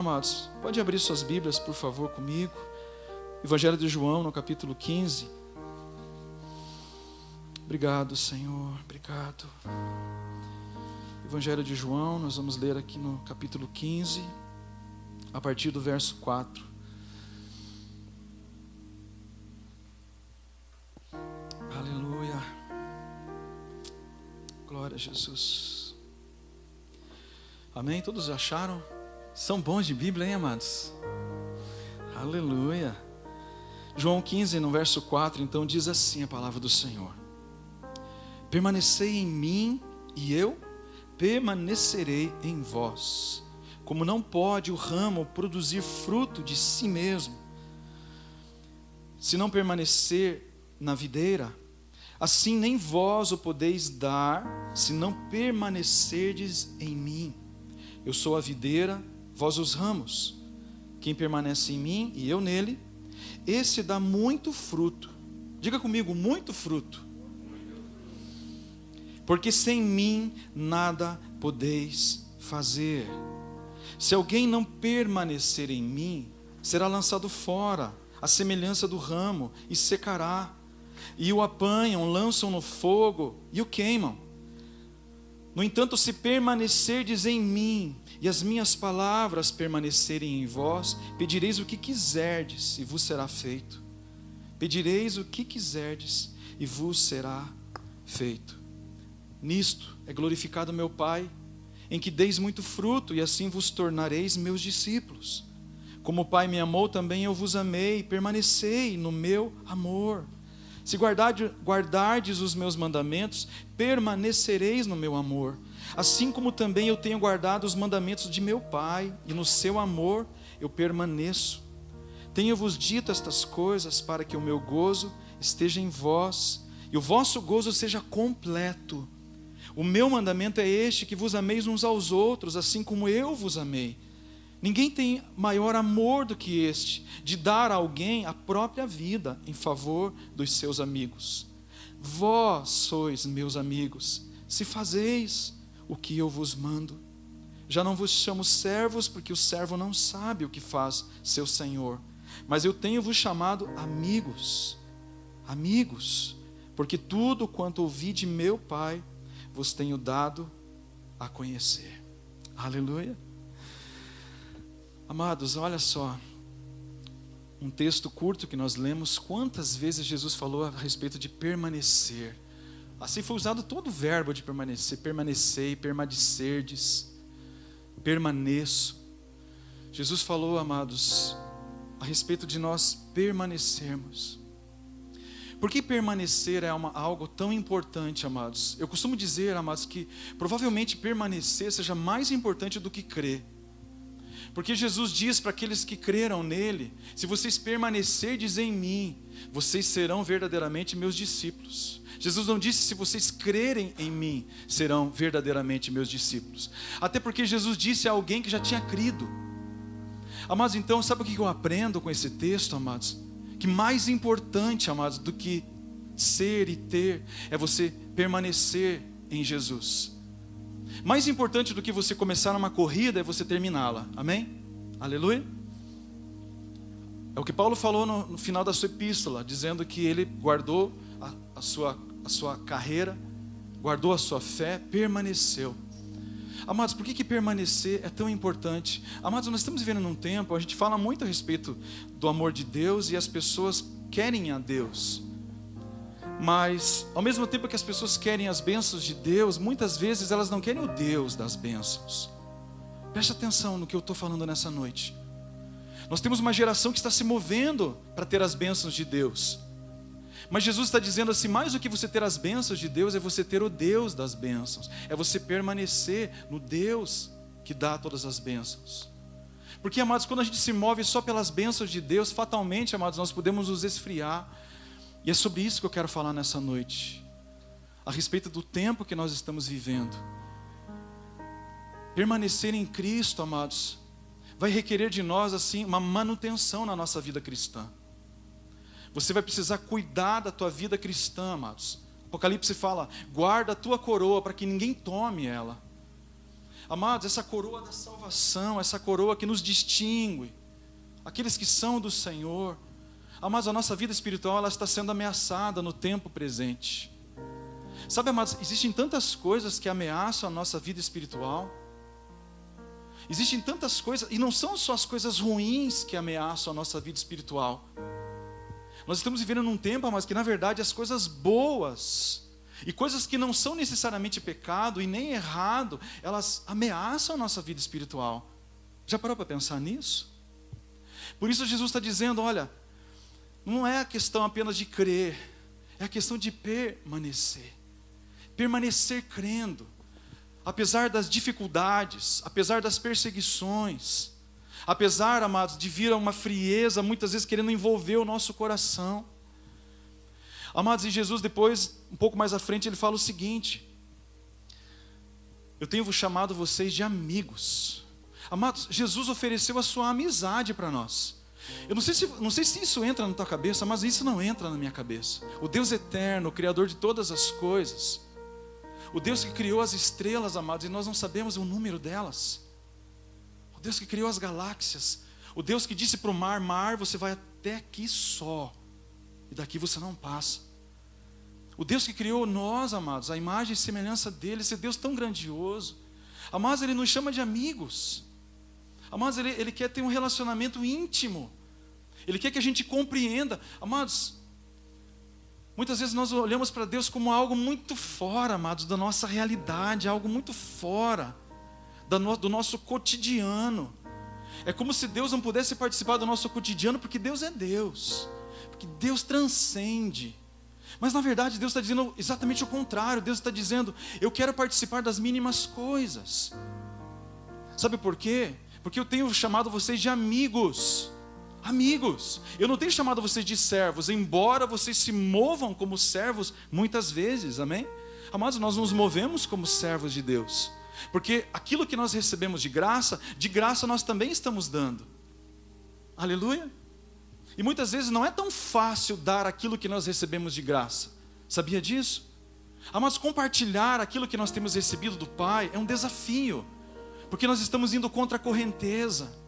Amados, pode abrir suas Bíblias, por favor, comigo. Evangelho de João, no capítulo 15. Obrigado, Senhor, obrigado. Evangelho de João, nós vamos ler aqui no capítulo 15, a partir do verso 4. Aleluia. Glória a Jesus. Amém? Todos acharam? São bons de Bíblia, hein, amados? Aleluia. João 15, no verso 4, então diz assim a palavra do Senhor: permanecei em mim e eu permanecerei em vós. Como não pode o ramo produzir fruto de si mesmo, se não permanecer na videira, assim nem vós o podeis dar, se não permanecerdes em mim. Eu sou a videira, vós os ramos. Quem permanece em mim e eu nele, esse dá muito fruto. Diga comigo, muito fruto. Porque sem mim nada podeis fazer. Se alguém não permanecer em mim, será lançado fora, à semelhança do ramo, e secará. E o apanham, lançam no fogo e o queimam. No entanto, se permanecerdes em mim, e as minhas palavras permanecerem em vós, pedireis o que quiserdes, e vos será feito. Pedireis o que quiserdes, e vos será feito. Nisto é glorificado meu Pai, em que deis muito fruto, e assim vos tornareis meus discípulos. Como o Pai me amou, também eu vos amei, permanecei no meu amor. Se guardardes os meus mandamentos, permanecereis no meu amor. Assim como também eu tenho guardado os mandamentos de meu Pai, e no seu amor eu permaneço. Tenho-vos dito estas coisas para que o meu gozo esteja em vós, e o vosso gozo seja completo. O meu mandamento é este, que vos ameis uns aos outros, assim como eu vos amei. Ninguém tem maior amor do que este, de dar a alguém a própria vida em favor dos seus amigos. Vós sois meus amigos, se fazeis o que eu vos mando. Já não vos chamo servos, porque o servo não sabe o que faz seu senhor. Mas eu tenho-vos chamado amigos. Amigos, porque tudo quanto ouvi de meu Pai, vos tenho dado a conhecer. Aleluia. Amados, olha só, um texto curto que nós lemos, quantas vezes Jesus falou a respeito de permanecer. Assim foi usado todo o verbo de permanecer, permanecei, permanecerdes, permaneço. Jesus falou, amados, a respeito de nós permanecermos. Por que permanecer é algo tão importante, amados? Eu costumo dizer, amados, que provavelmente permanecer seja mais importante do que crer. Porque Jesus diz para aqueles que creram nele: se vocês permanecerdes em mim, vocês serão verdadeiramente meus discípulos. Jesus não disse: se vocês crerem em mim, serão verdadeiramente meus discípulos. Até porque Jesus disse a alguém que já tinha crido. Amados, então, sabe o que eu aprendo com esse texto, amados? Que mais importante, amados, do que ser e ter, é você permanecer em Jesus. Mais importante do que você começar uma corrida é você terminá-la. Amém? Aleluia? É o que Paulo falou no final da sua epístola, dizendo que ele guardou a sua carreira, guardou a sua fé, permaneceu. Amados, por que permanecer é tão importante? Amados, nós estamos vivendo num tempo, a gente fala muito a respeito do amor de Deus, e as pessoas querem a Deus. Mas, ao mesmo tempo que as pessoas querem as bênçãos de Deus, muitas vezes elas não querem o Deus das bênçãos. Preste atenção no que eu estou falando nessa noite. Nós temos uma geração que está se movendo para ter as bênçãos de Deus. Mas Jesus está dizendo assim: mais do que você ter as bênçãos de Deus, é você ter o Deus das bênçãos. É você permanecer no Deus que dá todas as bênçãos. Porque, amados, quando a gente se move só pelas bênçãos de Deus, fatalmente, amados, nós podemos nos esfriar. E é sobre isso que eu quero falar nessa noite, a respeito do tempo que nós estamos vivendo. Permanecer em Cristo, amados, vai requerer de nós, assim, uma manutenção na nossa vida cristã. Você vai precisar cuidar da tua vida cristã, amados. Apocalipse fala: guarda a tua coroa para que ninguém tome ela. Amados, essa coroa da salvação, essa coroa que nos distingue, aqueles que são do Senhor. Amados, a nossa vida espiritual, ela está sendo ameaçada no tempo presente. Sabe, amados, existem tantas coisas que ameaçam a nossa vida espiritual. Existem tantas coisas, e não são só as coisas ruins que ameaçam a nossa vida espiritual. Nós estamos vivendo num tempo, amados, que na verdade as coisas boas, e coisas que não são necessariamente pecado e nem errado, elas ameaçam a nossa vida espiritual. Já parou para pensar nisso? Por isso Jesus está dizendo, olha, não é a questão apenas de crer, é a questão de permanecer. Permanecer crendo, apesar das dificuldades, apesar das perseguições, apesar, amados, de vir a uma frieza, muitas vezes querendo envolver o nosso coração. Amados, e Jesus depois, um pouco mais à frente, ele fala o seguinte: eu tenho chamado vocês de amigos. Amados, Jesus ofereceu a sua amizade para nós. Eu não sei se isso entra na tua cabeça, mas isso não entra na minha cabeça. O Deus eterno, o Criador de todas as coisas, o Deus que criou as estrelas, amados, e nós não sabemos o número delas. O Deus que criou as galáxias, o Deus que disse para o mar, mar, você vai até aqui só, e daqui você não passa. O Deus que criou nós, amados, a imagem e semelhança dele, esse Deus tão grandioso. Amados, ele nos chama de amigos. Amados, ele quer ter um relacionamento íntimo. Ele quer que a gente compreenda. Amados, muitas vezes nós olhamos para Deus como algo muito fora, amados, da nossa realidade, algo muito fora do nosso cotidiano. É como se Deus não pudesse participar do nosso cotidiano, porque Deus é Deus, porque Deus transcende. Mas na verdade Deus está dizendo exatamente o contrário. Deus está dizendo, eu quero participar das mínimas coisas. Sabe por quê? Porque eu tenho chamado vocês de amigos. Amigos. Eu não tenho chamado vocês de servos, embora vocês se movam como servos muitas vezes, amém? Amados, nós nos movemos como servos de Deus, porque aquilo que nós recebemos de graça nós também estamos dando. Aleluia. E muitas vezes não é tão fácil dar aquilo que nós recebemos de graça. Sabia disso? Amados, compartilhar aquilo que nós temos recebido do Pai é um desafio, porque nós estamos indo contra a correnteza.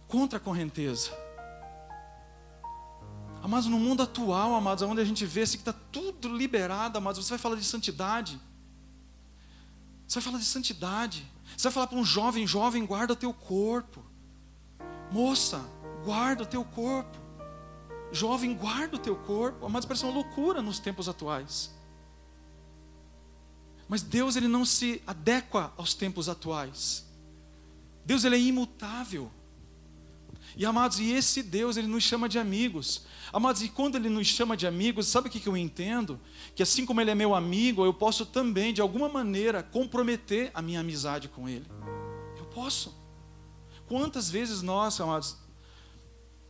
Contra a correnteza. Amados, no mundo atual, amados, onde a gente vê assim, que está tudo liberado, amados, você vai falar de santidade. Você vai falar de santidade. Você vai falar para um jovem, guarda o teu corpo. Moça, guarda o teu corpo. Jovem, guarda o teu corpo. Amados, parece uma loucura nos tempos atuais. Mas Deus, ele não se adequa aos tempos atuais. Deus, ele é imutável. E amados, e esse Deus, ele nos chama de amigos. Amados, e quando ele nos chama de amigos, sabe o que eu entendo? Que assim como ele é meu amigo, eu posso também, de alguma maneira, comprometer a minha amizade com ele. Eu posso. Quantas vezes nós, amados,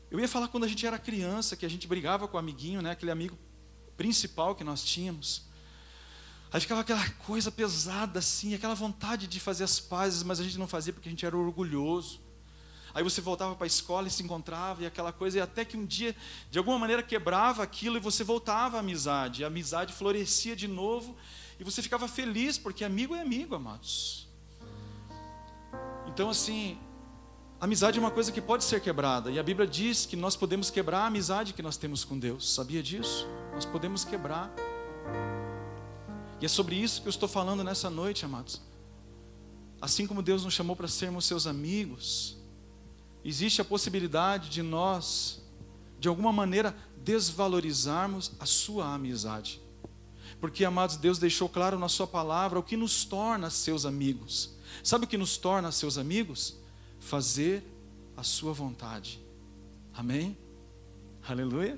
eu ia falar quando a gente era criança, que a gente brigava com o amiguinho, né? Aquele amigo principal que nós tínhamos. Aí ficava aquela coisa pesada assim, aquela vontade de fazer as pazes, mas a gente não fazia porque a gente era orgulhoso. Aí você voltava para a escola e se encontrava, e aquela coisa, e até que um dia, de alguma maneira, quebrava aquilo, e você voltava à amizade, e a amizade florescia de novo, e você ficava feliz, porque amigo é amigo, amados. Então assim, a amizade é uma coisa que pode ser quebrada, e a Bíblia diz que nós podemos quebrar a amizade que nós temos com Deus. Sabia disso? Nós podemos quebrar. E é sobre isso que eu estou falando nessa noite, amados. Assim como Deus nos chamou para sermos seus amigos, existe a possibilidade de nós, de alguma maneira, desvalorizarmos a sua amizade. Porque, amados, Deus deixou claro na sua palavra o que nos torna seus amigos. Sabe o que nos torna seus amigos? Fazer a sua vontade. Amém? Aleluia.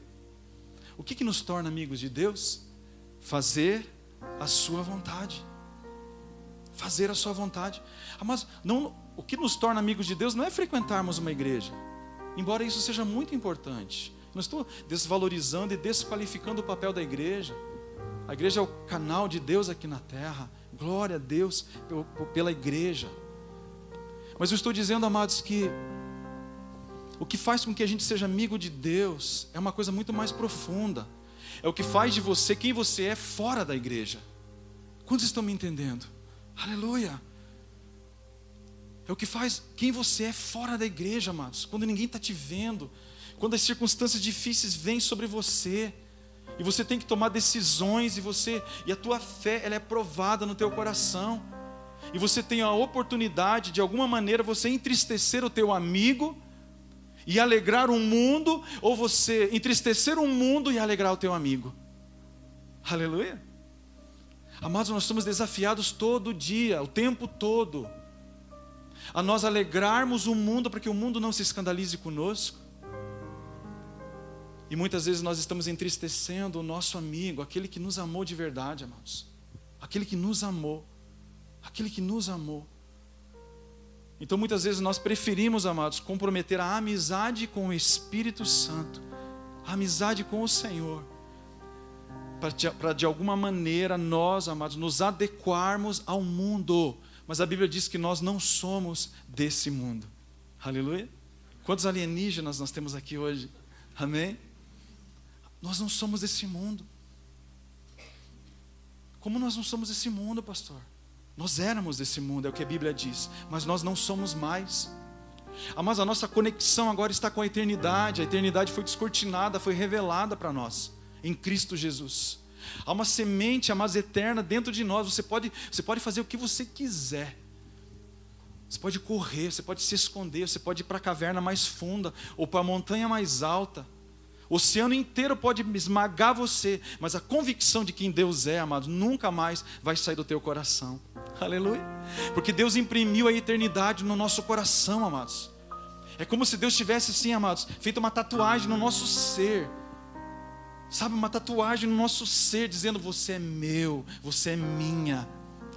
O que nos torna amigos de Deus? Fazer a sua vontade. Fazer a sua vontade. Mas o que nos torna amigos de Deus não é frequentarmos uma igreja, embora isso seja muito importante. Não estou desvalorizando e desqualificando o papel da igreja. A igreja é o canal de Deus aqui na terra. Glória a Deus pela igreja. Mas eu estou dizendo, amados, que o que faz com que a gente seja amigo de Deus é uma coisa muito mais profunda. É o que faz de você quem você é fora da igreja. Quantos estão me entendendo? Aleluia. É o que faz quem você é fora da igreja, amados. Quando ninguém está te vendo, quando as circunstâncias difíceis vêm sobre você, e você tem que tomar decisões, e a tua fé, ela é provada no teu coração, e você tem a oportunidade, de alguma maneira, você entristecer o teu amigo, e alegrar um mundo, ou você entristecer um mundo e alegrar o teu amigo. Aleluia. Amados, nós somos desafiados todo dia, o tempo todo, a nós alegrarmos o mundo, para que o mundo não se escandalize conosco. E muitas vezes nós estamos entristecendo o nosso amigo, aquele que nos amou de verdade, amados. Aquele que nos amou. Aquele que nos amou. Então muitas vezes nós preferimos, amados, comprometer a amizade com o Espírito Santo, a amizade com o Senhor, para de alguma maneira nós, amados, nos adequarmos ao mundo. Mas a Bíblia diz que nós não somos desse mundo. Aleluia. Quantos alienígenas nós temos aqui hoje? Amém? Nós não somos desse mundo. Como nós não somos desse mundo, pastor? Nós éramos desse mundo, é o que a Bíblia diz, mas nós não somos mais. Mas a nossa conexão agora está com a eternidade foi descortinada, foi revelada para nós, em Cristo Jesus. Há uma semente, amados, eterna dentro de nós. Você pode fazer o que você quiser. Você pode correr, você pode se esconder, você pode ir para a caverna mais funda, ou para a montanha mais alta. O oceano inteiro pode esmagar você, mas a convicção de quem Deus é, amados, nunca mais vai sair do teu coração. Aleluia. Porque Deus imprimiu a eternidade no nosso coração, amados. É como se Deus tivesse assim, amados, feito uma tatuagem no nosso ser. Sabe, uma tatuagem no nosso ser, dizendo: você é meu, você é minha.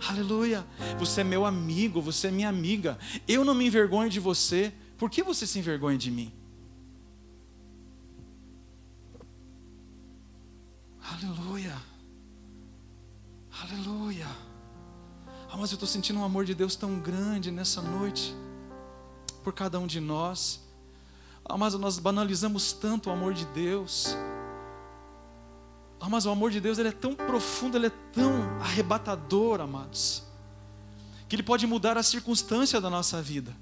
Aleluia. Você é meu amigo, você é minha amiga. Eu não me envergonho de você. Por que você se envergonha de mim? Aleluia. Aleluia. Mas eu estou sentindo um amor de Deus tão grande nessa noite, por cada um de nós. Mas nós banalizamos tanto o amor de Deus. Mas o amor de Deus, ele é tão profundo, ele é tão arrebatador, amados, que ele pode mudar a circunstância da nossa vida.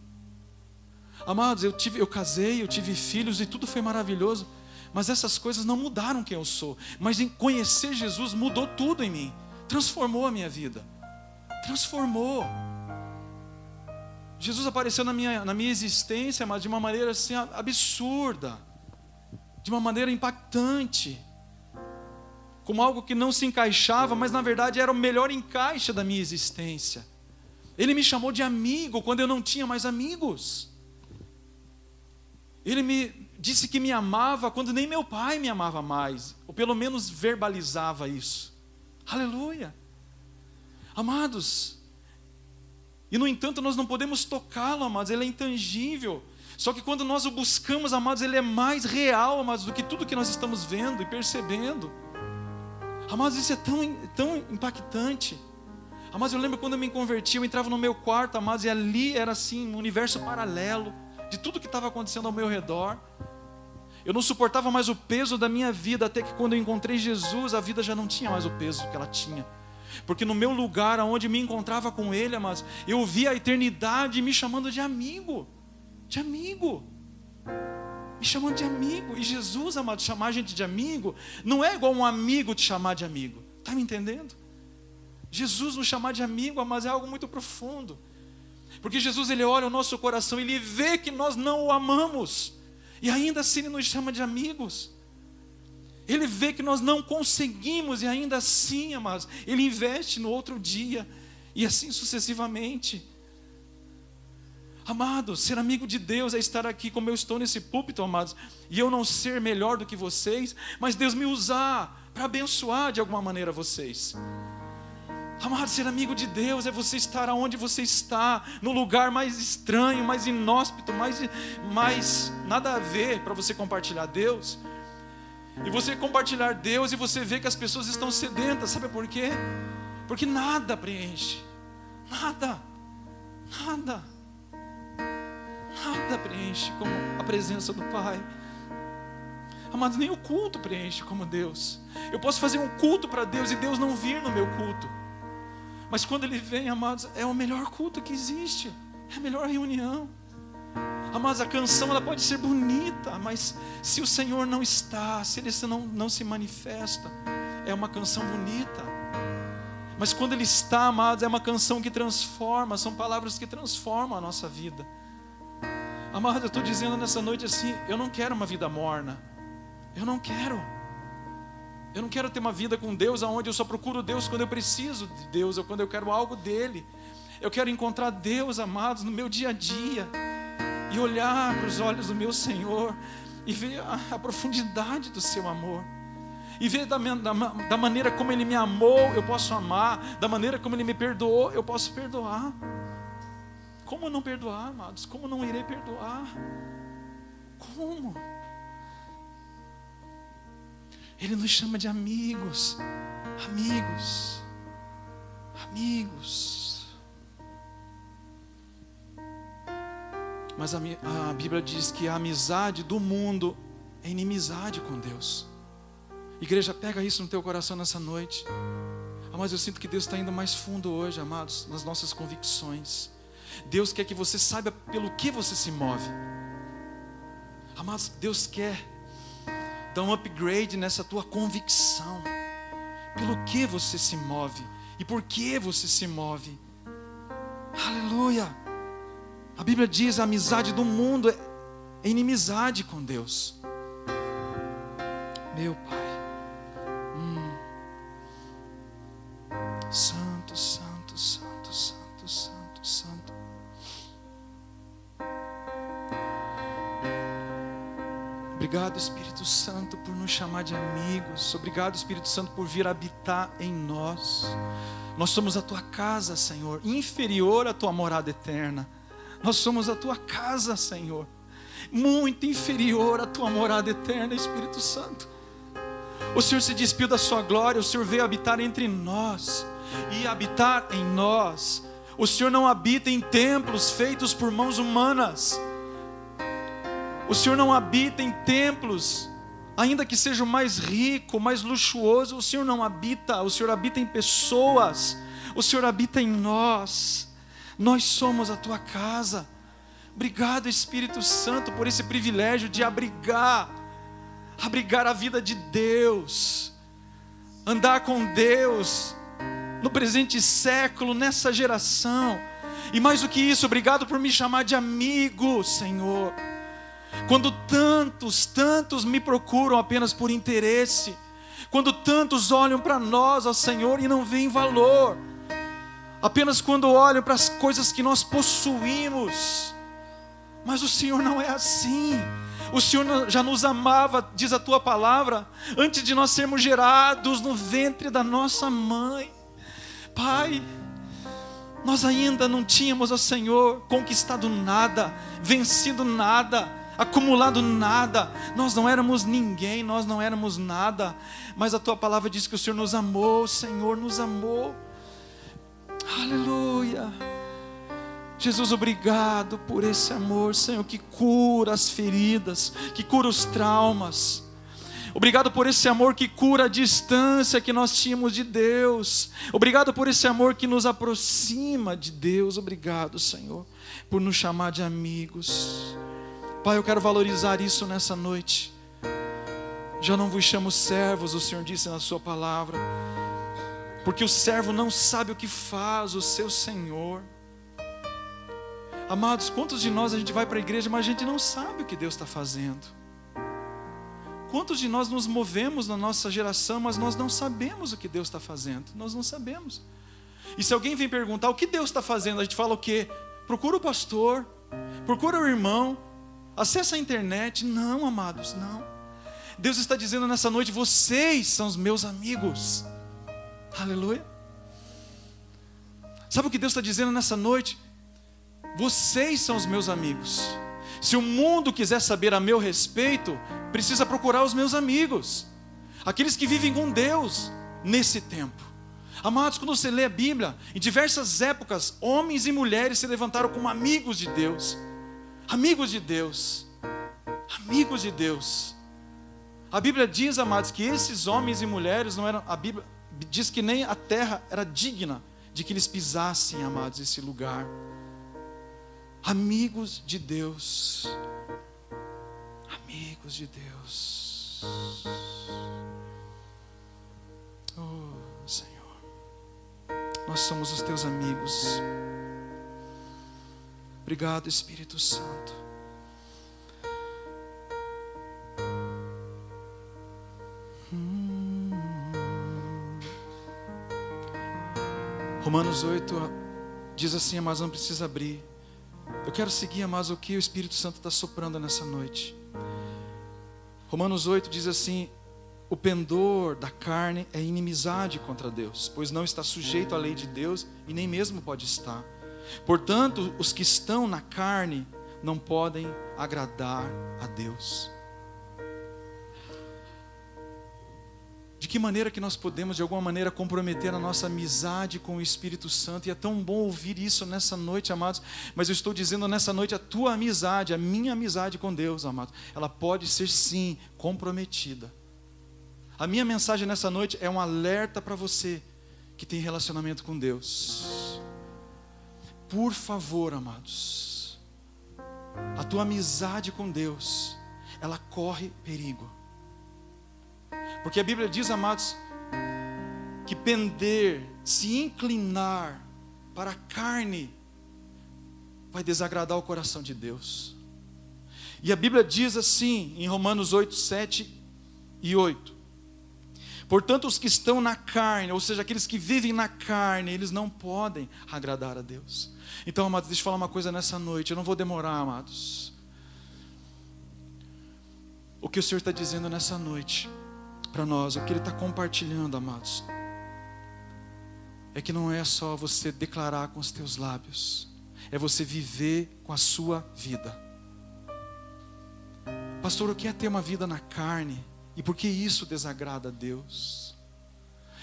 Amados, eu casei, eu tive filhos e tudo foi maravilhoso, mas essas coisas não mudaram quem eu sou. Mas em conhecer Jesus mudou tudo em mim, transformou a minha vida, transformou. Jesus apareceu na minha existência, mas de uma maneira assim absurda, de uma maneira impactante, como algo que não se encaixava, mas na verdade era o melhor encaixe da minha existência. Ele me chamou de amigo quando eu não tinha mais amigos. Ele me disse que me amava quando nem meu pai me amava mais, ou pelo menos verbalizava isso. Aleluia. Amados, e no entanto nós não podemos tocá-lo, amados, ele é intangível. Só que quando nós o buscamos, amados, ele é mais real, amados, do que tudo que nós estamos vendo e percebendo. Amados, isso é tão impactante. Amados, eu lembro quando eu me converti, eu entrava no meu quarto, amados, e ali era assim, um universo paralelo de tudo que estava acontecendo ao meu redor. Eu não suportava mais o peso da minha vida, até que quando eu encontrei Jesus, a vida já não tinha mais o peso que ela tinha. Porque no meu lugar, onde me encontrava com Ele, amados, eu via a eternidade me chamando de amigo. De amigo. Me chamando de amigo. E Jesus, amado, chamar a gente de amigo não é igual um amigo te chamar de amigo. Está me entendendo? Jesus nos chamar de amigo, mas é algo muito profundo. Porque Jesus, ele olha o nosso coração, ele vê que nós não o amamos, e ainda assim ele nos chama de amigos. Ele vê que nós não conseguimos, e ainda assim, amados, ele investe no outro dia, e assim sucessivamente. Amados, ser amigo de Deus é estar aqui como eu estou nesse púlpito, amados, e eu não ser melhor do que vocês, mas Deus me usar para abençoar de alguma maneira vocês. Amado, ser amigo de Deus é você estar onde você está, no lugar mais estranho, mais inóspito, mais nada a ver para você compartilhar Deus. E você compartilhar Deus e você vê que as pessoas estão sedentas, sabe por quê? Porque nada preenche, nada preenche como a presença do Pai. Amados, nem o culto preenche como Deus. Eu posso fazer um culto para Deus e Deus não vir no meu culto. Mas quando Ele vem, amados, é o melhor culto que existe. É a melhor reunião. Amados, a canção ela pode ser bonita, mas se o Senhor não está, se Ele não se manifesta, é uma canção bonita. Mas quando Ele está, amados, é uma canção que transforma, são palavras que transformam a nossa vida. Amados, eu estou dizendo nessa noite assim, eu não quero uma vida morna. Eu não quero ter uma vida com Deus onde eu só procuro Deus quando eu preciso de Deus, ou quando eu quero algo dEle. Eu quero encontrar Deus, amados, no meu dia a dia, e olhar para os olhos do meu Senhor, e ver a profundidade do seu amor, e ver da maneira como Ele me amou, eu posso amar, da maneira como Ele me perdoou, eu posso perdoar. Como não perdoar, amados? Como não irei perdoar? Como? Ele nos chama de amigos, amigos, amigos. Mas a Bíblia diz que a amizade do mundo é inimizade com Deus. Igreja, pega isso no teu coração nessa noite. Mas eu sinto que Deus está indo mais fundo hoje, amados, nas nossas convicções. Deus quer que você saiba pelo que você se move. Amados, Deus quer dar um upgrade nessa tua convicção. Pelo que você se move e por que você se move. Aleluia. A Bíblia diz: a amizade do mundo é inimizade com Deus. Meu Pai, Santo, Santo, Santo, Santo, Santo, Santo. Obrigado, Espírito Santo, por nos chamar de amigos. Obrigado, Espírito Santo, por vir habitar em nós. Nós somos a Tua casa, Senhor, inferior à Tua morada eterna. Nós somos a Tua casa, Senhor, muito inferior à Tua morada eterna, Espírito Santo. O Senhor se despiu da Sua glória, o Senhor veio habitar entre nós e habitar em nós. O Senhor não habita em templos feitos por mãos humanas. O Senhor não habita em templos, ainda que seja o mais rico, o mais luxuoso. O Senhor não habita, o Senhor habita em pessoas. O Senhor habita em nós. Nós somos a Tua casa. Obrigado, Espírito Santo, por esse privilégio de abrigar a vida de Deus, andar com Deus no presente século, nessa geração. E mais do que isso, obrigado por me chamar de amigo, Senhor. Quando tantos me procuram apenas por interesse, quando tantos olham para nós, ó Senhor, e não veem valor, apenas quando olham para as coisas que nós possuímos. Mas o Senhor não é assim. O Senhor já nos amava, diz a Tua palavra, antes de nós sermos gerados no ventre da nossa mãe. Pai, nós ainda não tínhamos, ó Senhor, conquistado nada, vencido nada, acumulado nada. Nós não éramos ninguém, nós não éramos nada. Mas a Tua palavra diz que o Senhor nos amou, o Senhor nos amou. Aleluia. Jesus, obrigado por esse amor, Senhor, que cura as feridas, que cura os traumas. Obrigado por esse amor que cura a distância que nós tínhamos de Deus. Obrigado por esse amor que nos aproxima de Deus. Obrigado, Senhor, por nos chamar de amigos. Pai, eu quero valorizar isso nessa noite. Já não vos chamo servos, o Senhor disse na Sua palavra, porque o servo não sabe o que faz o seu Senhor. Amados, quantos de nós a gente vai para a igreja, mas a gente não sabe o que Deus está fazendo? Quantos de nós nos movemos na nossa geração, mas nós não sabemos o que Deus está fazendo? Nós não sabemos. E se alguém vem perguntar o que Deus está fazendo, a gente fala o quê? Procura o pastor, procura o irmão, acessa a internet. Não, amados, não. Deus está dizendo nessa noite: vocês são os meus amigos. Aleluia. Sabe o que Deus está dizendo nessa noite? Vocês são os meus amigos. Se o mundo quiser saber a meu respeito, precisa procurar os meus amigos, aqueles que vivem com Deus nesse tempo. Amados, quando você lê a Bíblia, em diversas épocas, homens e mulheres se levantaram como amigos de Deus. Amigos de Deus. Amigos de Deus. A Bíblia diz, amados, que esses homens e mulheres não eram... A Bíblia diz que nem a terra era digna de que eles pisassem, amados, esse lugar. Amigos de Deus. Amigos de Deus. Oh, Senhor, nós somos os teus amigos. Obrigado, Espírito Santo. Romanos 8 diz assim, amados, não precisa abrir. Eu quero seguir, amados, o que o Espírito Santo está soprando nessa noite. Romanos 8 diz assim: o pendor da carne é inimizade contra Deus, pois não está sujeito à lei de Deus e nem mesmo pode estar. Portanto, os que estão na carne não podem agradar a Deus. De que maneira que nós podemos, de alguma maneira, comprometer a nossa amizade com o Espírito Santo? E é tão bom ouvir isso nessa noite, amados. Mas eu estou dizendo nessa noite, a tua amizade, a minha amizade com Deus, amados, ela pode ser sim comprometida. A minha mensagem nessa noite é um alerta para você que tem relacionamento com Deus. Por favor, amados, a tua amizade com Deus, ela corre perigo. Porque a Bíblia diz, amados, que pender, se inclinar para a carne, vai desagradar o coração de Deus. E a Bíblia diz assim, em Romanos 8, 7 e 8: portanto, os que estão na carne, ou seja, aqueles que vivem na carne, eles não podem agradar a Deus. Então, amados, deixa eu falar uma coisa nessa noite, eu não vou demorar, amados. O que o Senhor está dizendo nessa noite para nós, o que Ele está compartilhando, amados, é que não é só você declarar com os teus lábios, é você viver com a sua vida. Pastor, o que é ter uma vida na carne? E por que isso desagrada a Deus?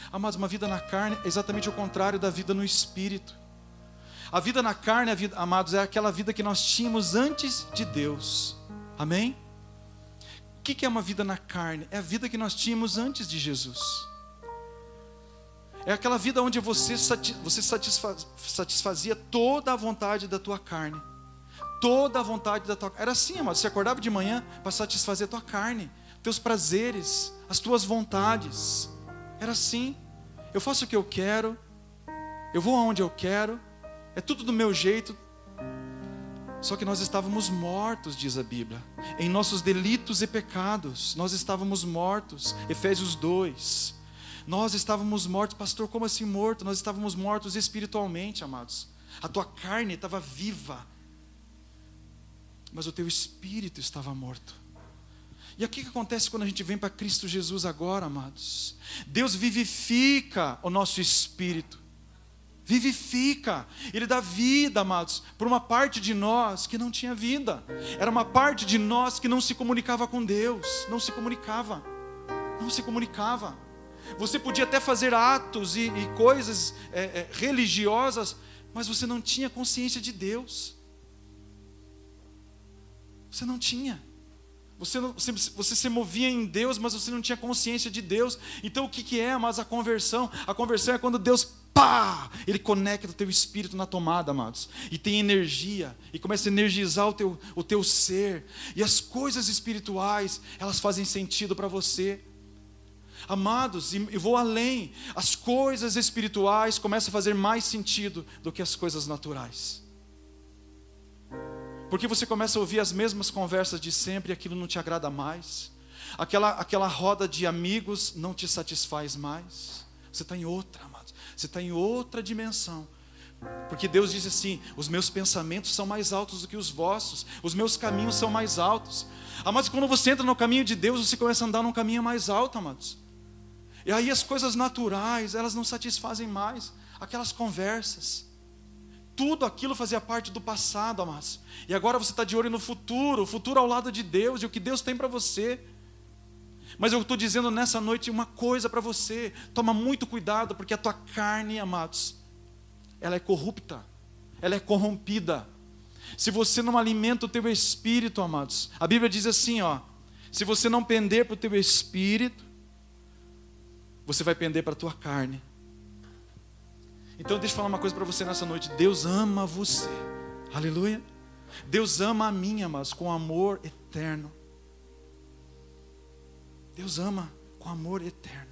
Amados, uma vida na carne é exatamente o contrário da vida no Espírito. A vida na carne, amados, é aquela vida que nós tínhamos antes de Deus. Amém? O que é uma vida na carne? É a vida que nós tínhamos antes de Jesus. É aquela vida onde você satisfazia toda a vontade da tua carne. Toda a vontade da tua carne. Era assim, amado. Você acordava de manhã para satisfazer a tua carne, teus prazeres, as tuas vontades. Era assim. Eu faço o que eu quero, eu vou aonde eu quero, é tudo do meu jeito. Só que nós estávamos mortos, diz a Bíblia, em nossos delitos e pecados. Nós estávamos mortos, Efésios 2. Nós estávamos mortos. Pastor, como assim morto? Nós estávamos mortos espiritualmente, amados. A tua carne estava viva, mas o teu espírito estava morto. E o que acontece quando a gente vem para Cristo Jesus agora, amados? Deus vivifica o nosso espírito. Vivifica, Ele dá vida, amados, para uma parte de nós que não tinha vida. Era uma parte de nós que não se comunicava com Deus. Não se comunicava. Você podia até fazer atos e coisas religiosas, mas você não tinha consciência de Deus. Você não tinha. Você se movia em Deus, mas você não tinha consciência de Deus. Então o que é, amados, a conversão? A conversão é quando Deus, Ele conecta o teu espírito na tomada, amados, e tem energia, e começa a energizar o teu ser, e as coisas espirituais, elas fazem sentido para você. Amados, e vou além, as coisas espirituais começam a fazer mais sentido do que as coisas naturais. Porque você começa a ouvir as mesmas conversas de sempre e aquilo não te agrada mais. Aquela roda de amigos não te satisfaz mais. Você está em outra, amados. Você está em outra dimensão. Porque Deus diz assim: os meus pensamentos são mais altos do que os vossos. Os meus caminhos são mais altos. Amados, quando você entra no caminho de Deus, você começa a andar num caminho mais alto, amados. E aí as coisas naturais, elas não satisfazem mais. Aquelas conversas. Tudo aquilo fazia parte do passado, amados. E agora você está de olho no futuro, o futuro ao lado de Deus e o que Deus tem para você. Mas eu estou dizendo nessa noite uma coisa para você: toma muito cuidado, porque a tua carne, amados, ela é corrupta, ela é corrompida. Se você não alimenta o teu espírito, amados, a Bíblia diz assim, se você não pender para o teu espírito, você vai pender para a tua carne. Então deixa eu falar uma coisa para você nessa noite: Deus ama você, aleluia. Deus ama a mim, amados, com amor eterno. Deus ama com amor eterno.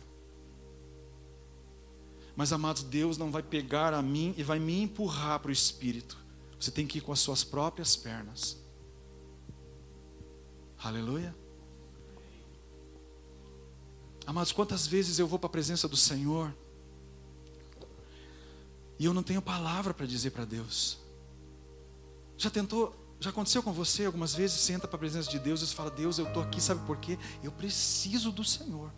Mas, amados, Deus não vai pegar a mim e vai me empurrar para o Espírito. Você tem que ir com as suas próprias pernas. Aleluia. Amados, quantas vezes eu vou para a presença do Senhor e eu não tenho palavra para dizer para Deus. Já aconteceu com você algumas vezes? Você entra para a presença de Deus e você fala: Deus, eu estou aqui, sabe por quê? Eu preciso do Senhor,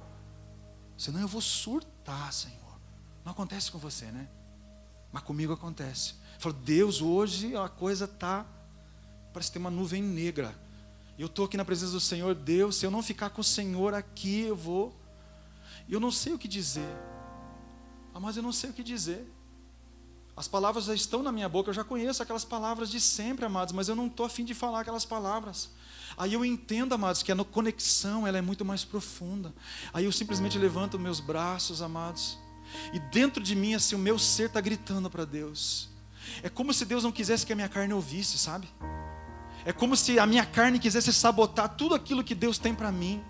senão eu vou surtar, Senhor. Não acontece com você, né? Mas comigo acontece. Eu falo: Deus, hoje a coisa está, parece ter uma nuvem negra. Eu estou aqui na presença do Senhor. Deus, se eu não ficar com o Senhor aqui, eu não sei o que dizer. Mas eu não sei o que dizer. As palavras já estão na minha boca, eu já conheço aquelas palavras de sempre, amados, mas eu não estou a fim de falar aquelas palavras. Aí eu entendo, amados, que a conexão ela é muito mais profunda. Aí eu simplesmente levanto meus braços, amados, e dentro de mim, assim, o meu ser está gritando para Deus. É como se Deus não quisesse que a minha carne ouvisse, sabe? É como se a minha carne quisesse sabotar tudo aquilo que Deus tem para mim.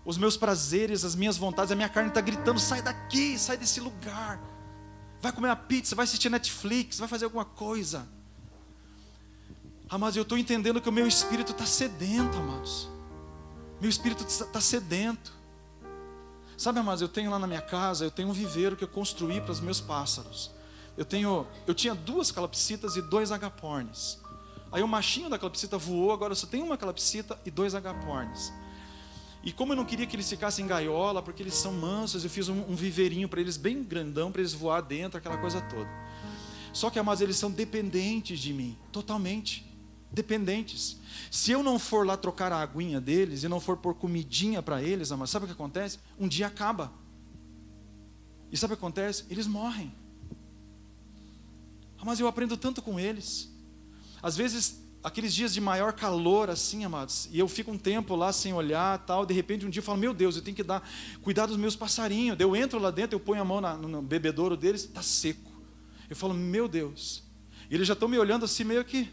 Os meus prazeres, as minhas vontades, a minha carne está gritando: sai daqui, sai desse lugar. Vai comer uma pizza, vai assistir Netflix, vai fazer alguma coisa. Amados, eu estou entendendo que o meu espírito está sedento, amados. Meu espírito está sedento. Sabe, amados, eu tenho lá na minha casa, eu tenho um viveiro que eu construí para os meus pássaros. Eu tinha 2 calopsitas e 2 agapornis. Aí o machinho da calopsita voou, agora eu só tenho uma calopsita e 2 agapornis. E como eu não queria que eles ficassem em gaiola, porque eles são mansos, eu fiz um viveirinho para eles bem grandão, para eles voar dentro, aquela coisa toda. Só que, amados, eles são dependentes de mim, totalmente dependentes. Se eu não for lá trocar a aguinha deles, e não for pôr comidinha para eles, amados, sabe o que acontece? Um dia acaba. E sabe o que acontece? Eles morrem. Mas eu aprendo tanto com eles. Às vezes, aqueles dias de maior calor, assim, amados, e eu fico um tempo lá sem olhar, tal, de repente um dia eu falo: meu Deus, eu tenho que cuidar dos meus passarinhos. Daí eu entro lá dentro, eu ponho a mão no bebedouro deles, está seco. Eu falo: meu Deus. E eles já estão me olhando assim, meio que,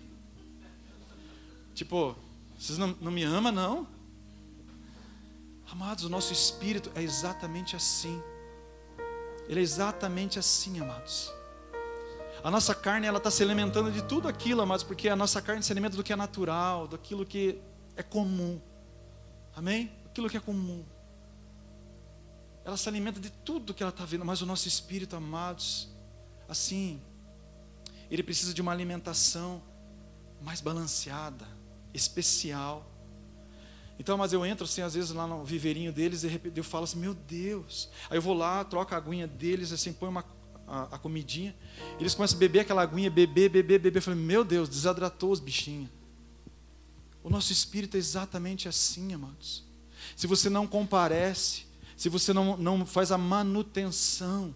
tipo, vocês não me amam, não? Amados, o nosso espírito é exatamente assim. Ele é exatamente assim, amados. A nossa carne, ela está se alimentando de tudo aquilo, amados, porque a nossa carne se alimenta do que é natural, daquilo que é comum. Amém? Aquilo que é comum. Ela se alimenta de tudo que ela está vendo, mas o nosso espírito, amados, assim, ele precisa de uma alimentação mais balanceada, especial. Então, mas eu entro assim, às vezes lá no viveirinho deles, e de repente eu falo assim: meu Deus. Aí eu vou lá, troco a aguinha deles, assim, põe a comidinha, eles começam a beber aquela aguinha, beber. Eu falei: meu Deus, desidratou os bichinhos. O nosso espírito é exatamente assim, amados. Se você não comparece, se você não faz a manutenção,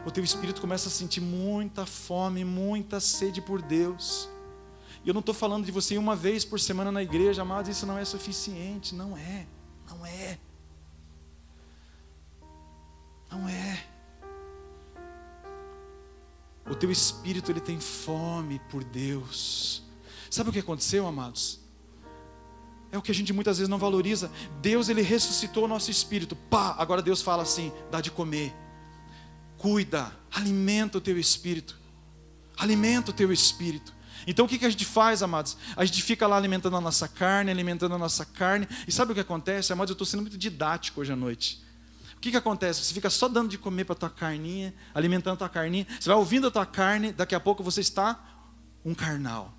o teu espírito começa a sentir muita fome, muita sede por Deus. E eu não estou falando de você ir uma vez por semana na igreja, amados, isso não é suficiente, não é. O teu espírito, ele tem fome por Deus. Sabe o que aconteceu, amados? É o que a gente muitas vezes não valoriza. Deus, ele ressuscitou o nosso espírito. Agora Deus fala assim: dá de comer. Cuida, alimenta o teu espírito. Alimenta o teu espírito. Então o que a gente faz, amados? A gente fica lá alimentando a nossa carne. E sabe o que acontece, amados? Eu estou sendo muito didático hoje à noite. O que acontece? Você fica só dando de comer para a tua carninha, alimentando a tua carninha. Você vai ouvindo a tua carne, daqui a pouco você está um carnal.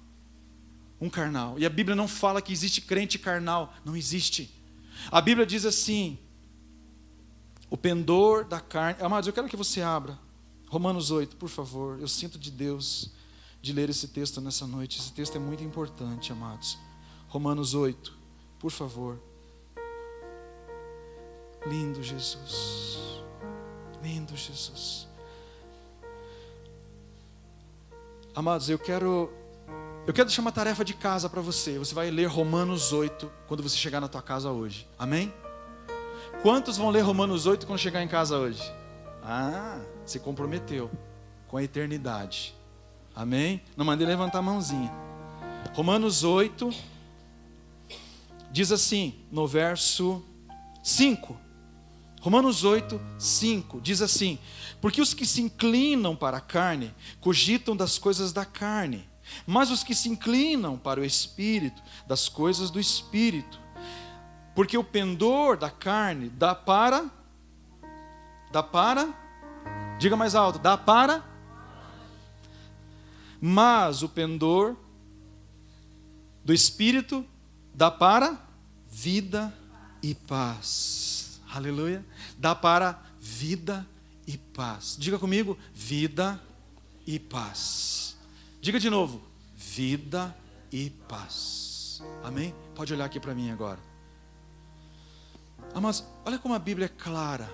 E a Bíblia não fala que existe crente carnal. Não existe. A Bíblia diz assim: o pendor da carne. Amados, eu quero que você abra Romanos 8, por favor. Eu sinto de Deus de ler esse texto nessa noite. Esse texto é muito importante, amados. Romanos 8, por favor. Lindo Jesus. Lindo Jesus. Amados, eu quero deixar uma tarefa de casa para você. Você vai ler Romanos 8 quando você chegar na tua casa hoje. Amém? Quantos vão ler Romanos 8 quando chegar em casa hoje? Se comprometeu com a eternidade. Amém? Não mandei levantar a mãozinha. Romanos 8 diz assim, no verso 5. Romanos 8, 5 diz assim: porque os que se inclinam para a carne cogitam das coisas da carne, mas os que se inclinam para o Espírito, das coisas do Espírito. Porque o pendor da carne dá para, diga mais alto, dá para, mas o pendor do Espírito dá para vida e paz. Aleluia. Dá para vida e paz. Diga comigo, vida e paz. Diga de novo, vida e paz. Amém? Pode olhar aqui para mim agora. Amados, olha como a Bíblia é clara.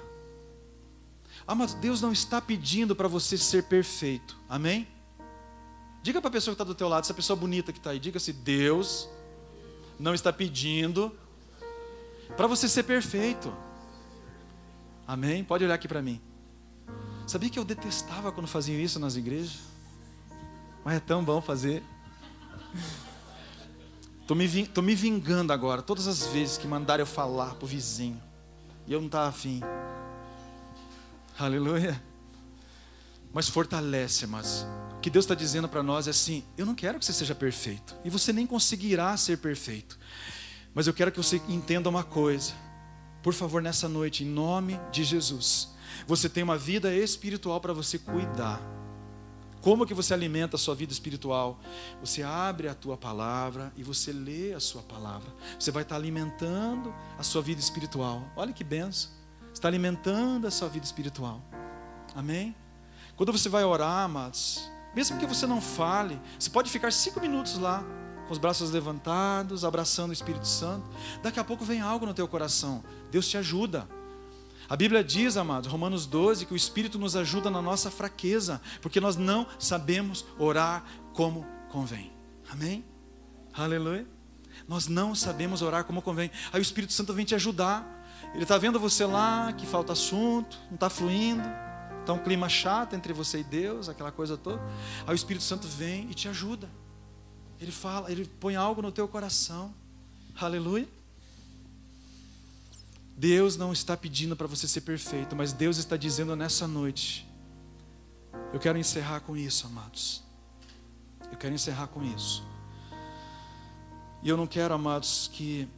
Amados, Deus não está pedindo para você ser perfeito. Amém? Diga para a pessoa que está do teu lado, essa pessoa bonita que está aí, diga assim: Deus não está pedindo para você ser perfeito. Amém? Pode olhar aqui para mim. Sabia que eu detestava quando faziam isso nas igrejas? Mas é tão bom fazer. Estou me vingando agora, todas as vezes que mandaram eu falar para o vizinho e eu não estava afim. Aleluia. Mas fortalece, mas o que Deus está dizendo para nós é assim: eu não quero que você seja perfeito, e você nem conseguirá ser perfeito, mas eu quero que você entenda uma coisa. Por favor, nessa noite, em nome de Jesus, você tem uma vida espiritual para você cuidar. Como que você alimenta a sua vida espiritual? Você abre a tua palavra e você lê a sua palavra. Você vai estar alimentando a sua vida espiritual. Olha que benção. Você está alimentando a sua vida espiritual. Amém? Quando você vai orar, amados, mesmo que você não fale, você pode ficar 5 minutos lá, com os braços levantados, abraçando o Espírito Santo. Daqui a pouco vem algo no teu coração. Deus te ajuda. A Bíblia diz, amados, Romanos 12, que o Espírito nos ajuda na nossa fraqueza, porque nós não sabemos orar como convém. Amém? Aleluia. Nós não sabemos orar como convém. Aí o Espírito Santo vem te ajudar. Ele está vendo você lá, que falta assunto, não está fluindo, está um clima chato entre você e Deus, aquela coisa toda. Aí o Espírito Santo vem e te ajuda. Ele fala, ele põe algo no teu coração. Aleluia. Deus não está pedindo para você ser perfeito, mas Deus está dizendo nessa noite. Eu quero encerrar com isso, amados. Eu quero encerrar com isso. E eu não quero, amados, que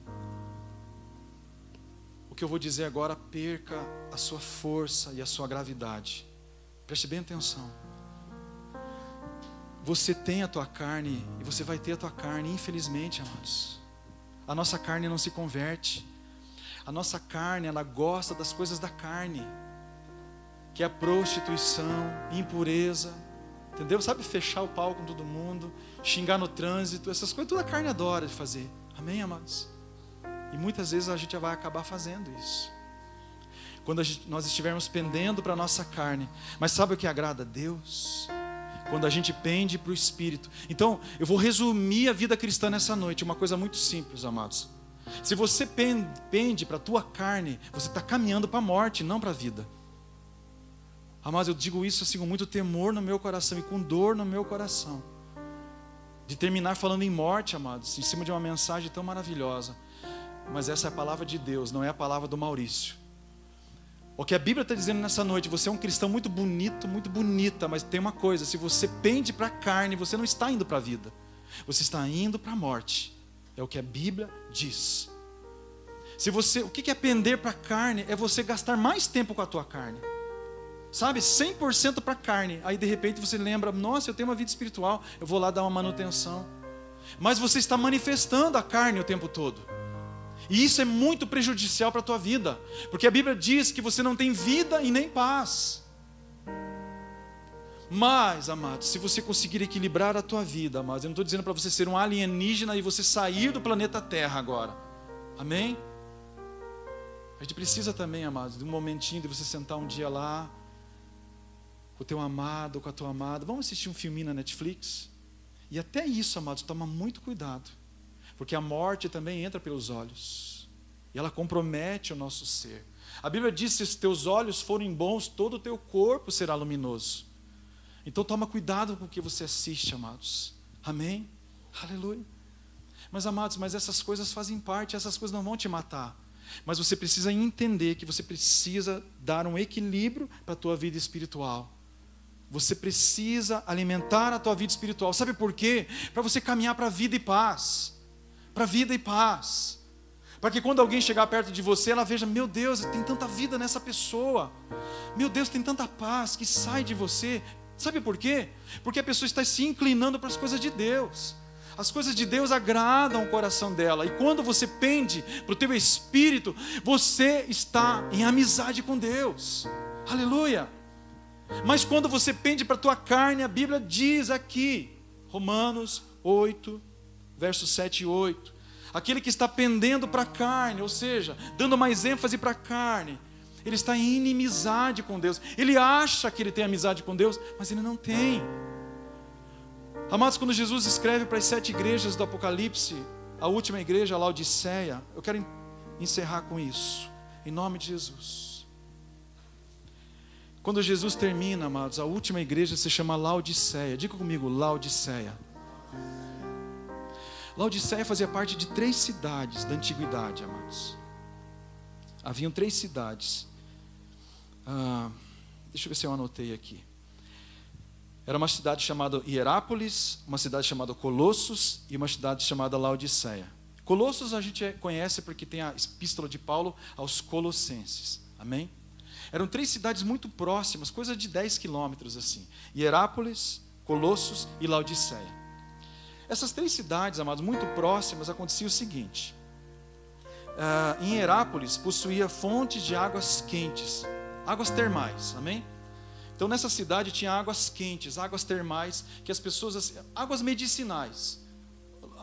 o que eu vou dizer agora perca a sua força e a sua gravidade. Preste bem atenção. Você tem a tua carne e você vai ter a tua carne, infelizmente, amados. A nossa carne não se converte. A nossa carne, ela gosta das coisas da carne, que é a prostituição, impureza, entendeu? Sabe, fechar o pau com todo mundo, xingar no trânsito, essas coisas toda a carne adora de fazer. Amém, amados? E muitas vezes a gente vai acabar fazendo isso. Quando nós estivermos pendendo para a nossa carne. Mas sabe o que agrada a Deus? Quando a gente pende para o Espírito. Então, eu vou resumir a vida cristã nessa noite, uma coisa muito simples, amados. Se você pende para a tua carne, você está caminhando para a morte, não para a vida. Amados, eu digo isso assim com muito temor no meu coração e com dor no meu coração. De terminar falando em morte, amados, em cima de uma mensagem tão maravilhosa. Mas essa é a palavra de Deus, não é a palavra do Maurício. O que a Bíblia está dizendo nessa noite: você é um cristão muito bonito, muito bonita, mas tem uma coisa: se você pende para a carne, você não está indo para a vida, você está indo para a morte. É o que a Bíblia diz. O que é pender para a carne? É você gastar mais tempo com a tua carne. Sabe, 100% para a carne. Aí de repente você lembra: nossa, eu tenho uma vida espiritual, eu vou lá dar uma manutenção. Mas você está manifestando a carne o tempo todo. E isso é muito prejudicial para a tua vida. Porque a Bíblia diz que você não tem vida e nem paz. Mas, amados, se você conseguir equilibrar a tua vida, amados, eu não estou dizendo para você ser um alienígena e você sair do planeta Terra agora. Amém? A gente precisa também, amados, de um momentinho de você sentar um dia lá com o teu amado, com a tua amada. Vamos assistir um filminho na Netflix? E até isso, amados, toma muito cuidado. Porque a morte também entra pelos olhos. E ela compromete o nosso ser. A Bíblia diz: se os teus olhos forem bons, todo o teu corpo será luminoso. Então toma cuidado com o que você assiste, amados. Amém? Aleluia. Mas amados, mas essas coisas fazem parte, essas coisas não vão te matar. Mas você precisa entender que você precisa dar um equilíbrio para a tua vida espiritual. Você precisa alimentar a tua vida espiritual. Sabe por quê? Para você caminhar para a vida e paz. Para a vida e paz. Para que quando alguém chegar perto de você, ela veja, meu Deus, tem tanta vida nessa pessoa. Meu Deus, tem tanta paz que sai de você. Sabe por quê? Porque a pessoa está se inclinando para as coisas de Deus. As coisas de Deus agradam o coração dela. E quando você pende para o teu espírito, você está em amizade com Deus. Aleluia. Mas quando você pende para a tua carne, a Bíblia diz aqui, Romanos 8, versos 7 e 8. Aquele que está pendendo para a carne, ou seja, dando mais ênfase para a carne, ele está em inimizade com Deus. Ele acha que ele tem amizade com Deus, mas ele não tem. Amados, quando Jesus escreve para as 7 igrejas do Apocalipse, a última igreja, a Laodiceia, eu quero encerrar com isso, em nome de Jesus. Quando Jesus termina, amados, a última igreja se chama Laodiceia. Diga comigo, Laodiceia. Laodiceia fazia parte de 3 cidades da antiguidade, amados. Haviam 3 cidades. Deixa eu ver se eu anotei aqui. Era uma cidade chamada Hierápolis, uma cidade chamada Colossos e uma cidade chamada Laodiceia. Colossos a gente conhece porque tem a epístola de Paulo aos Colossenses. Amém? Eram 3 cidades muito próximas, coisa de 10 quilômetros assim. Hierápolis, Colossos e Laodiceia. Essas 3 cidades, amados, muito próximas, acontecia o seguinte. Em Hierápolis possuía fontes de águas quentes, águas termais, amém? Então nessa cidade tinha águas quentes, águas termais, que as pessoas, águas medicinais.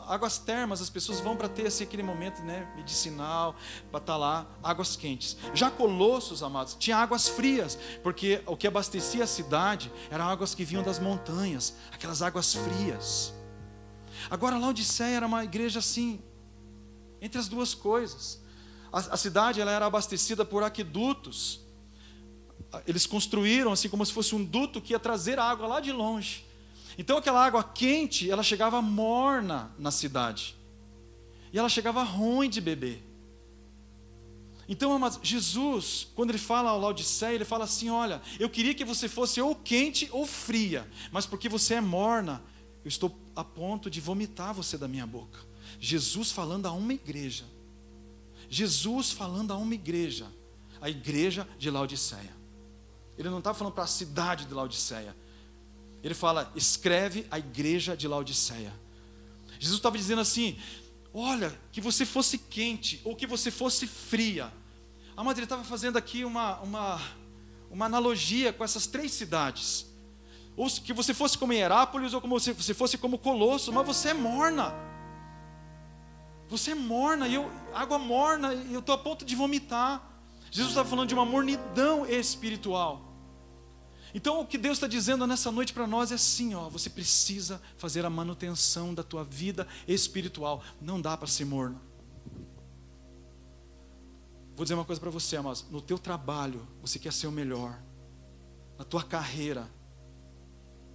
Águas termas, as pessoas vão para ter assim, aquele momento, né, medicinal, para estar lá, águas quentes. Já Colossos, amados, tinha águas frias, porque o que abastecia a cidade eram águas que vinham das montanhas, aquelas águas frias. Agora Laodiceia era uma igreja assim, entre as duas coisas. A cidade ela era abastecida por aquedutos. Eles construíram assim como se fosse um duto que ia trazer a água lá de longe. Então aquela água quente, ela chegava morna na cidade. E ela chegava ruim de beber. Então, amados, Jesus, quando ele fala ao Laodiceia, ele fala assim, olha, eu queria que você fosse ou quente ou fria, mas porque você é morna, eu estou a ponto de vomitar você da minha boca. Jesus falando a uma igreja. Jesus falando a uma igreja. A igreja de Laodiceia. Ele não está falando para a cidade de Laodiceia. Ele fala, escreve a igreja de Laodiceia. Jesus estava dizendo assim, olha, que você fosse quente ou que você fosse fria. Mas ele estava fazendo aqui uma analogia com essas 3 cidades. Ou que você fosse como Hierápolis ou como você fosse como Colosso, mas você é morna. Você é morna, água morna, e eu estou a ponto de vomitar. Jesus estava falando de uma mornidão espiritual. Então o que Deus está dizendo nessa noite para nós é assim, ó, você precisa fazer a manutenção da tua vida espiritual. Não dá para ser morno. Vou dizer uma coisa para você, amados. No teu trabalho, você quer ser o melhor. Na tua carreira,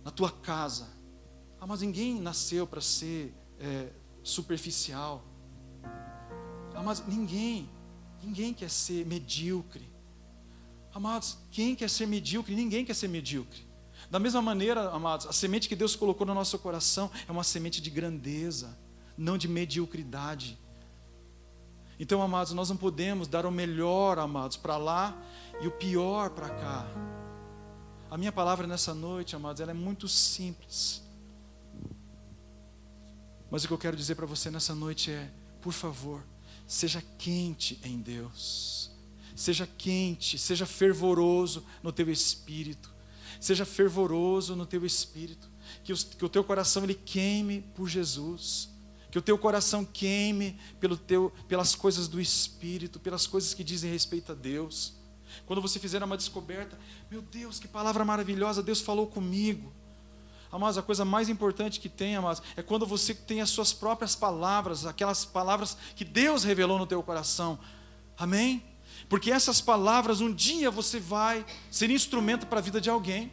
na tua casa. Mas ninguém nasceu para ser superficial. Mas ninguém quer ser medíocre. Amados, quem quer ser medíocre? Ninguém quer ser medíocre. Da mesma maneira, amados, a semente que Deus colocou no nosso coração é uma semente de grandeza, não de mediocridade. Então, amados, nós não podemos dar o melhor, amados, para lá e o pior para cá. A minha palavra nessa noite, amados, ela é muito simples. Mas o que eu quero dizer para você nessa noite é, por favor, seja quente em Deus. Seja quente, seja fervoroso no teu espírito. Seja fervoroso no teu espírito. Que o teu coração ele queime por Jesus. Que o teu coração queime pelas coisas do Espírito, pelas coisas que dizem respeito a Deus. Quando você fizer uma descoberta, meu Deus, que palavra maravilhosa, Deus falou comigo. Amados, a coisa mais importante que tem, amados, é quando você tem as suas próprias palavras, aquelas palavras que Deus revelou no teu coração. Amém? Porque essas palavras, um dia você vai ser instrumento para a vida de alguém.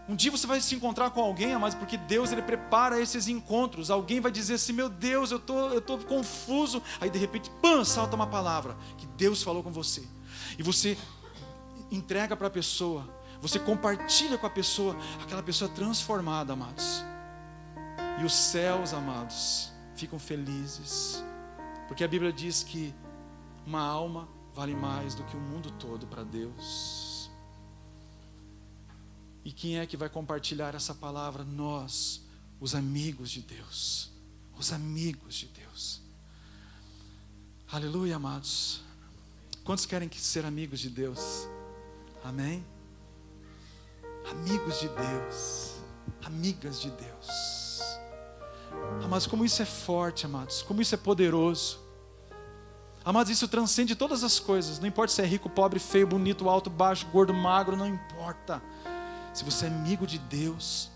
Um dia você vai se encontrar com alguém, amados, porque Deus, Ele prepara esses encontros. Alguém vai dizer assim, meu Deus, eu tô confuso. Aí de repente, pam, salta uma palavra que Deus falou com você. E você entrega para a pessoa, você compartilha com a pessoa, aquela pessoa transformada, amados. E os céus, amados, ficam felizes. Porque a Bíblia diz que uma alma vale mais do que o mundo todo para Deus. E quem é que vai compartilhar essa palavra? Nós, os amigos de Deus. Os amigos de Deus. Aleluia, amados. Quantos querem ser amigos de Deus? Amém? Amigos de Deus. Amigas de Deus. Amados, como isso é forte, amados. Como isso é poderoso. Amados, isso transcende todas as coisas. Não importa se é rico, pobre, feio, bonito, alto, baixo, gordo, magro. Não importa. Se você é amigo de Deus,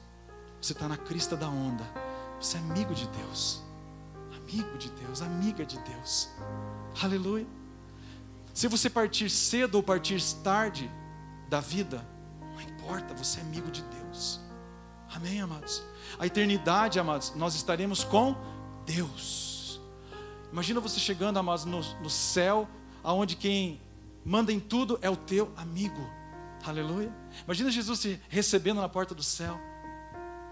você está na crista da onda. Você é amigo de Deus. Amigo de Deus, amiga de Deus. Aleluia. Se você partir cedo ou partir tarde da vida, não importa, você é amigo de Deus. Amém, amados? A eternidade, amados, nós estaremos com Deus. Imagina você chegando, amados, no céu, aonde quem manda em tudo é o teu amigo. Aleluia. Imagina Jesus te recebendo na porta do céu.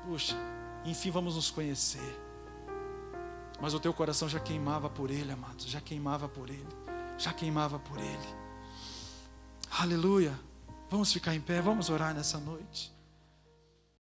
Puxa, enfim vamos nos conhecer. Mas o teu coração já queimava por Ele, amados. Já queimava por Ele. Já queimava por Ele. Aleluia. Vamos ficar em pé, vamos orar nessa noite.